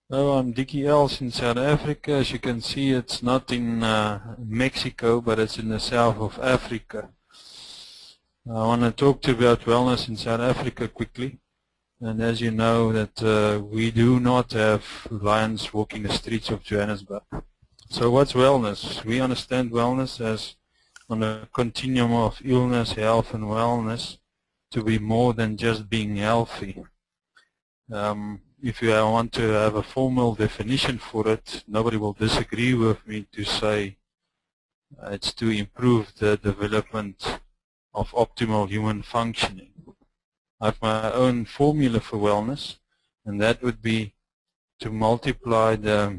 Hello, I'm Dickie Els in South Africa. As you can see, it's not in Mexico, but it's in the south of Africa. I want to talk to you about wellness in South Africa quickly. And as you know, that we do not have lions walking the streets of Johannesburg. So what's wellness? We understand wellness as on a continuum of illness, health, and wellness to be more than just being healthy. If you want to have a formal definition for it, nobody will disagree with me to say it's to improve the development of optimal human functioning. I have my own formula for wellness, and that would be to multiply the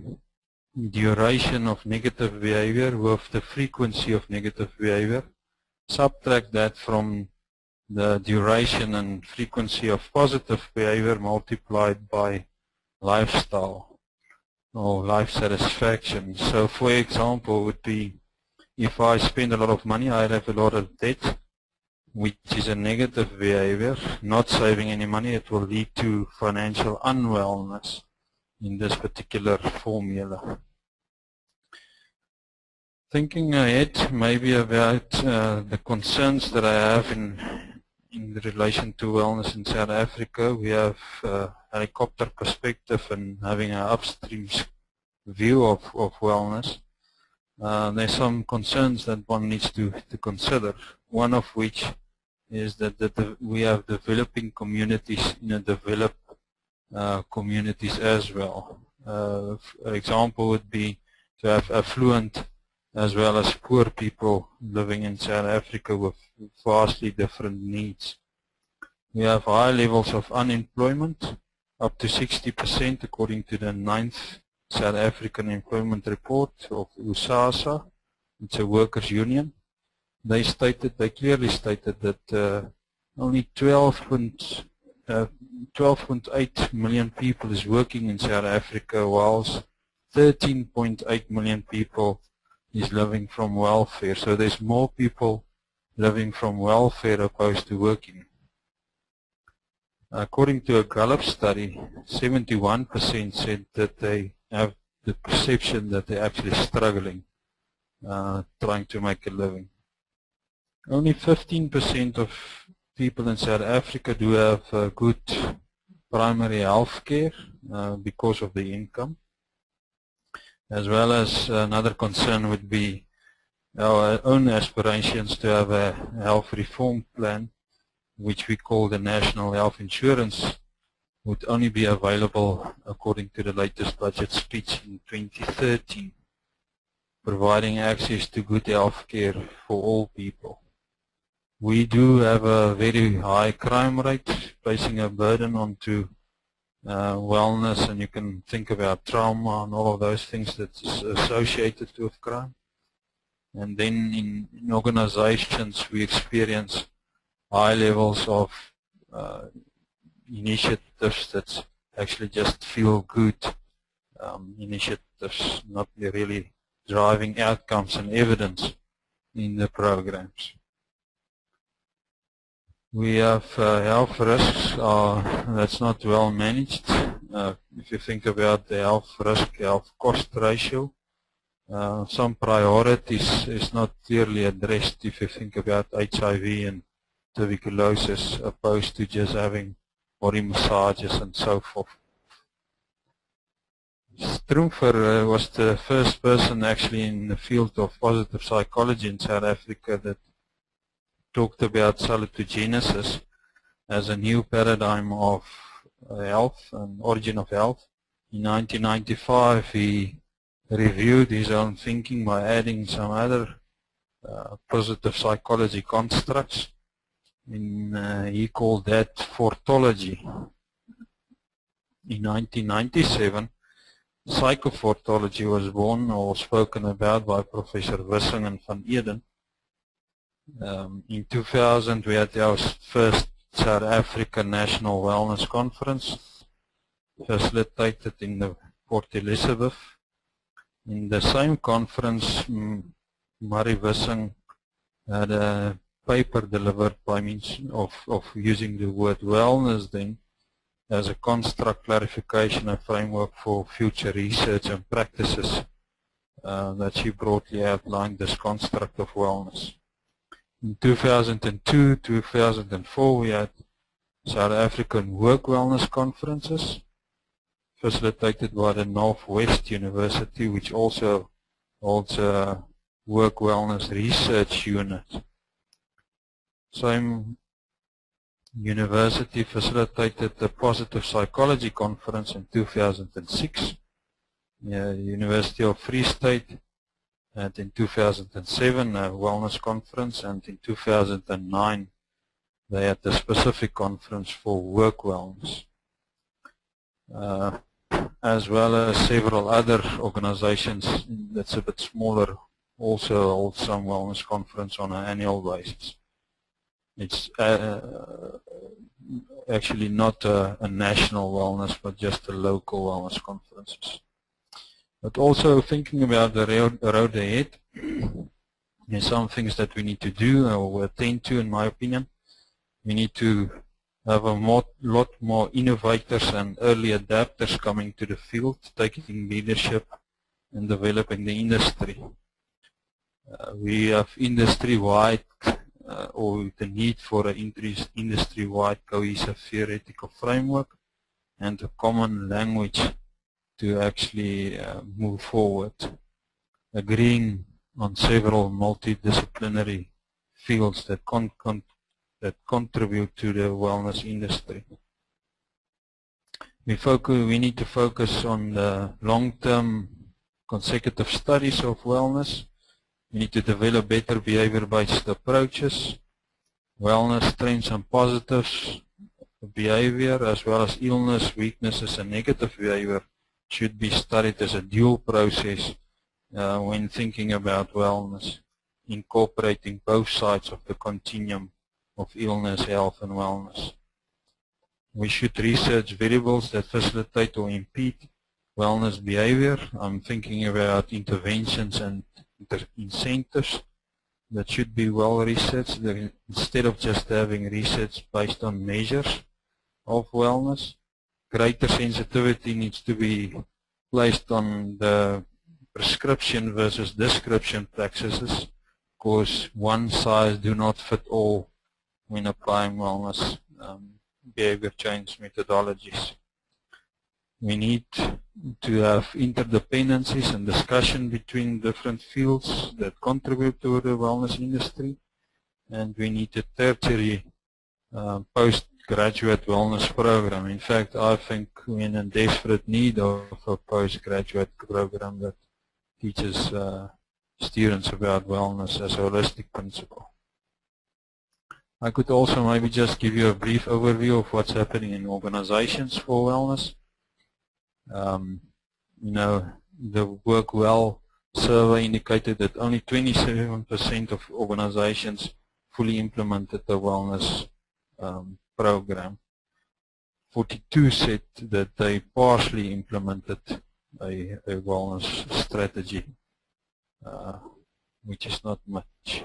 duration of negative behavior with the frequency of negative behavior, subtract that from the duration and frequency of positive behavior multiplied by lifestyle or life satisfaction. So for example would be, if I spend a lot of money, I have a lot of debt, which is a negative behavior. Not saving any money, it will lead to financial unwellness in this particular formula. Thinking ahead maybe about the concerns that I have in relation to wellness in South Africa. We have a helicopter perspective and having an upstream view of wellness. There's some concerns that one needs to consider, one of which is that we have developing communities in a developed communities as well. For example would be to have affluent as well as poor people living in South Africa with vastly different needs. We have high levels of unemployment, up to 60% according to the 9th South African Employment Report of USASA. It's a workers' union. They clearly stated that only 12.8 million people is working in South Africa, whilst 13.8 million people is living from welfare. So there's more people living from welfare opposed to working. According to a Gallup study, 71% said that they have the perception that they're actually struggling, trying to make a living. Only 15% of people in South Africa do have good primary health care because of the income. As well as another concern would be our own aspirations to have a health reform plan, which we call the National Health Insurance, would only be available according to the latest budget speech in 2013, providing access to good health care for all people. We do have a very high crime rate, placing a burden onto wellness, and you can think about trauma and all of those things that's associated with crime. And then in organizations we experience high levels of initiatives that actually just feel good initiatives, not really driving outcomes and evidence in the programs. We have health risks that's not well managed. If you think about the health risk, health cost ratio, some priorities is not clearly addressed if you think about HIV and tuberculosis, opposed to just having body massages and so forth. Stroomfer was the first person actually in the field of positive psychology in South Africa that talked about salutogenesis as a new paradigm of health and origin of health. In 1995 he reviewed his own thinking by adding some other positive psychology constructs. He called that fortology. In 1997 psychofortology was born or spoken about by Professor Wissing and Van Eden. In 2000 we had our first South African National Wellness Conference, facilitated in the Port Elizabeth. In the same conference, Murray Wissing had a paper delivered by means of using the word wellness then, as a construct, clarification and framework for future research and practices that she broadly outlined this construct of wellness. In 2002, 2004 we had South African Work Wellness Conferences facilitated by the Northwest University, which also holds a Work Wellness Research Unit. Same university facilitated the Positive Psychology Conference in 2006. University of Free State, and in 2007 a Wellness Conference, and in 2009 they had the specific conference for work wellness. As well as several other organizations that's a bit smaller also hold some wellness conference on an annual basis. It's actually not a national wellness, but just a local wellness conferences. But also thinking about the road ahead, there's some things that we need to do or attend to, in my opinion. We need to have a lot more innovators and early adapters coming to the field, taking leadership and developing the industry. We have industry-wide or the need for an industry-wide cohesive theoretical framework and a common language to actually move forward, agreeing on several multidisciplinary fields that contribute to the wellness industry. We need to focus on the long-term consecutive studies of wellness. We need to develop better behavior-based approaches, wellness trends and positives, behavior, as well as illness, weaknesses, and negative behavior should be studied as a dual process when thinking about wellness, incorporating both sides of the continuum of illness, health, and wellness. We should research variables that facilitate or impede wellness behavior. I'm thinking about interventions and incentives that should be well researched instead of just having research based on measures of wellness. Greater sensitivity needs to be placed on the prescription versus description practices, because one size do not fit all when applying wellness behavior change methodologies. We need to have interdependencies and discussion between different fields that contribute to the wellness industry, and we need a tertiary postgraduate wellness program. In fact, I think we're in desperate need of a postgraduate program that teaches students about wellness as a holistic principle. I could also maybe just give you a brief overview of what's happening in organizations for wellness. You know, the Work Well survey indicated that only 27% of organizations fully implemented the wellness program. 42 said that they partially implemented a wellness strategy, which is not much.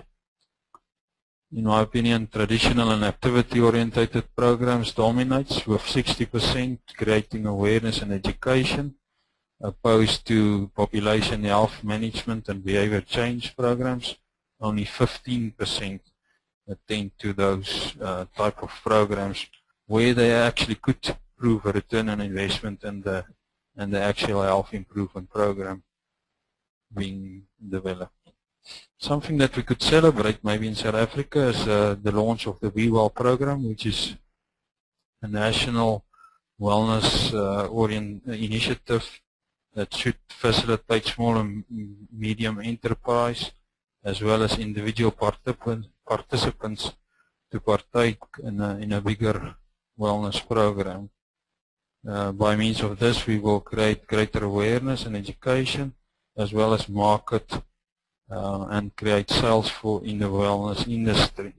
In my opinion, traditional and activity-oriented programs dominates, with 60% creating awareness and education, opposed to population health management and behavior change programs. Only 15% attend to those type of programs where they actually could prove a return on investment and the actual health improvement program being developed. Something that we could celebrate maybe in South Africa is the launch of the Be Well program, which is a national wellness initiative that should facilitate small and medium enterprise as well as individual participants to partake in a bigger wellness program. By means of this, we will create greater awareness and education as well as market and create sales in the wellness industry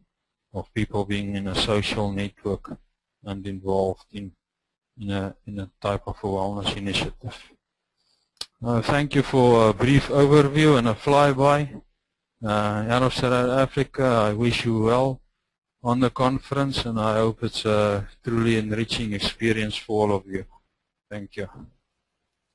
of people being in a social network and involved in a type of a wellness initiative. Thank you for a brief overview and a flyby. Out of South Africa, I wish you well. on the conference, and I hope it's a truly enriching experience for all of you. Thank you.